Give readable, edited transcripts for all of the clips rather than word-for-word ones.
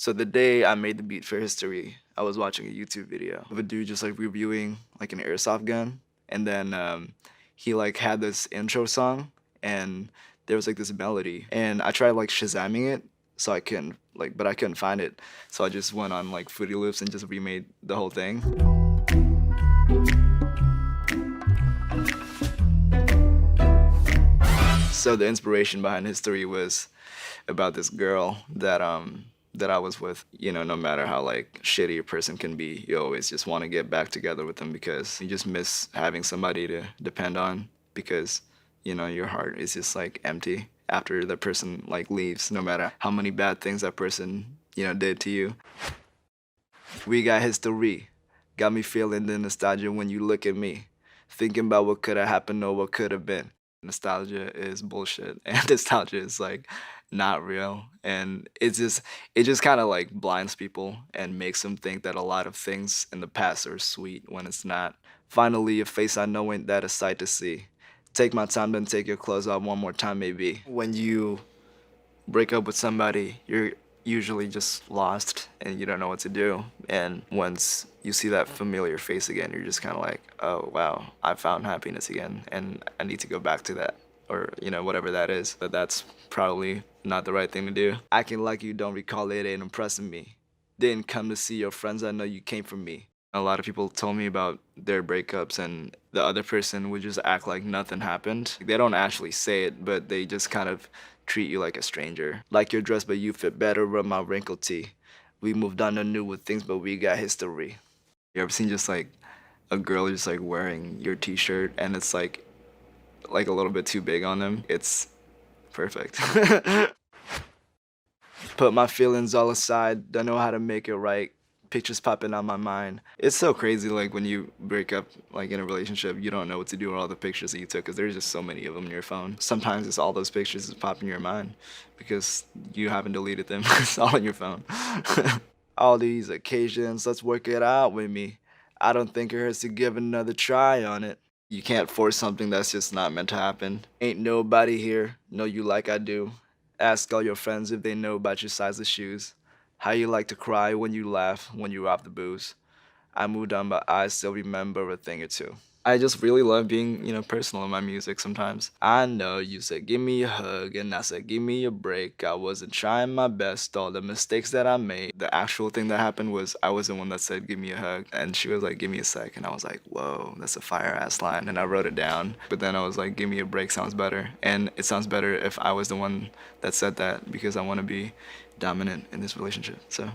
So the day I made the beat for history, I was watching a YouTube video of a dude just like reviewing like an airsoft gun, and then he like had this intro song, and there was like this melody, and I tried like Shazamming it, so I couldn't like, but I couldn't find it, so I just went on like Fruity Loops and just remade the whole thing. So the inspiration behind history was about this girl that I was with. You know, no matter how like shitty a person can be, you always just want to get back together with them because you just miss having somebody to depend on, because you know your heart is just like empty after the person like leaves, no matter how many bad things that person, you know, did to you. We got history, got me feeling the nostalgia when you look at me, thinking about what could have happened or what could have been. Nostalgia is bullshit, and nostalgia is like not real, and it just kind of like blinds people and makes them think that a lot of things in the past are sweet when it's not. Finally, a face I know ain't that a sight to see. Take my time, then take your clothes off one more time, maybe. When you break up with somebody, you're usually just lost and you don't know what to do. And once you see that familiar face again, you're just kind of like, oh wow, I found happiness again, and I need to go back to that, or you know, whatever that is. But that's probably not the right thing to do. Acting like you don't recall it ain't impressing me. Didn't come to see your friends, I know you came from me. A lot of people told me about their breakups, and the other person would just act like nothing happened. They don't actually say it, but they just kind of treat you like a stranger. Like your dress, but you fit better with my wrinkled tee. We moved on to newer things, but we got history. You ever seen just like a girl just like wearing your t-shirt and it's like a little bit too big on them? It's perfect. Put my feelings all aside, don't know how to make it right. Pictures popping on my mind. It's so crazy, like when you break up like in a relationship, you don't know what to do with all the pictures that you took because there's just so many of them in your phone. Sometimes it's all those pictures that pop in your mind because you haven't deleted them. It's all in your phone. All these occasions, let's work it out with me. I don't think it hurts to give another try on it. You can't force something that's just not meant to happen. Ain't nobody here know you like I do. Ask all your friends if they know about your size of shoes. How you like to cry when you laugh when you're off the booze. I moved on, but I still remember a thing or two. I just really love being, you know, personal in my music sometimes. I know you said give me a hug, and I said give me a break. I wasn't trying my best, all the mistakes that I made. The actual thing that happened was I was the one that said give me a hug, and she was like give me a sec, and I was like whoa, that's a fire ass line, and I wrote it down. But then I was like give me a break sounds better, and it sounds better if I was the one that said that because I want to be dominant in this relationship. So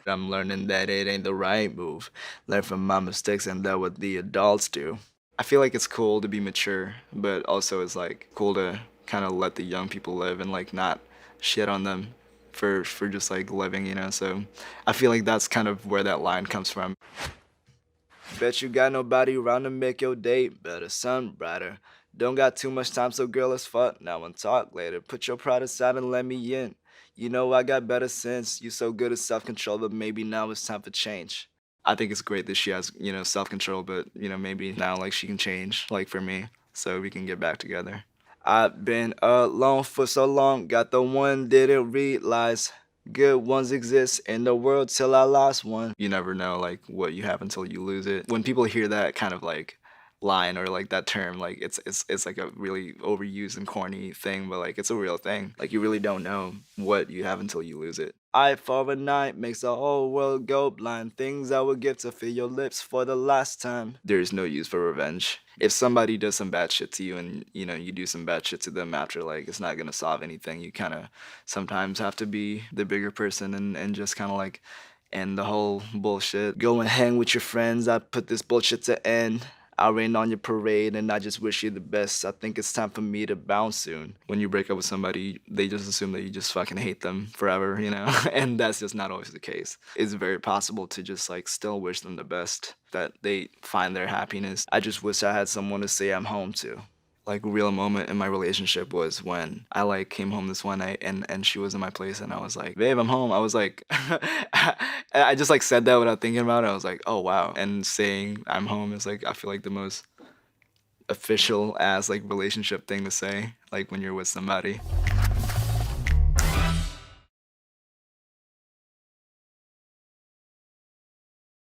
I'm learning that it ain't the right move. Learn from my mistakes and let what the adults do. I feel like it's cool to be mature, but also it's like cool to kind of let the young people live and like not shit on them for just like living, you know. So I feel like that's kind of where that line comes from. Bet you got nobody around to make your day better, sun brighter. Don't got too much time, so girl, let's fuck now and talk later. Put your pride aside and let me in. You know I got better sense. You so good at self-control, but maybe now it's time for change. I think it's great that she has, you know, self-control, but, you know, maybe now, like, she can change, like, for me, so we can get back together. I've been alone for so long, got the one didn't realize. Good ones exist in the world till I lost one. You never know, like, what you have until you lose it. When people hear that kind of, like, line or like that term, like it's like a really overused and corny thing, but like it's a real thing. Like you really don't know what you have until you lose it. Eye for a night makes the whole world go blind. Things I would give to feel your lips for the last time. There's no use for revenge. If somebody does some bad shit to you and you know you do some bad shit to them after, like it's not gonna solve anything. You kind of sometimes have to be the bigger person and just kind of like end the whole bullshit. Go and hang with your friends. I put this bullshit to end. I'll rain on your parade and I just wish you the best. I think it's time for me to bounce soon. When you break up with somebody, they just assume that you just fucking hate them forever, you know? And that's just not always the case. It's very possible to just like still wish them the best, that they find their happiness. I just wish I had someone to say I'm home to. Like a real moment in my relationship was when I like came home this one night and she was in my place and I was like, babe, I'm home. I was like, I just like said that without thinking about it. I was like, oh wow. And saying I'm home is like, I feel like the most official ass like relationship thing to say, like when you're with somebody.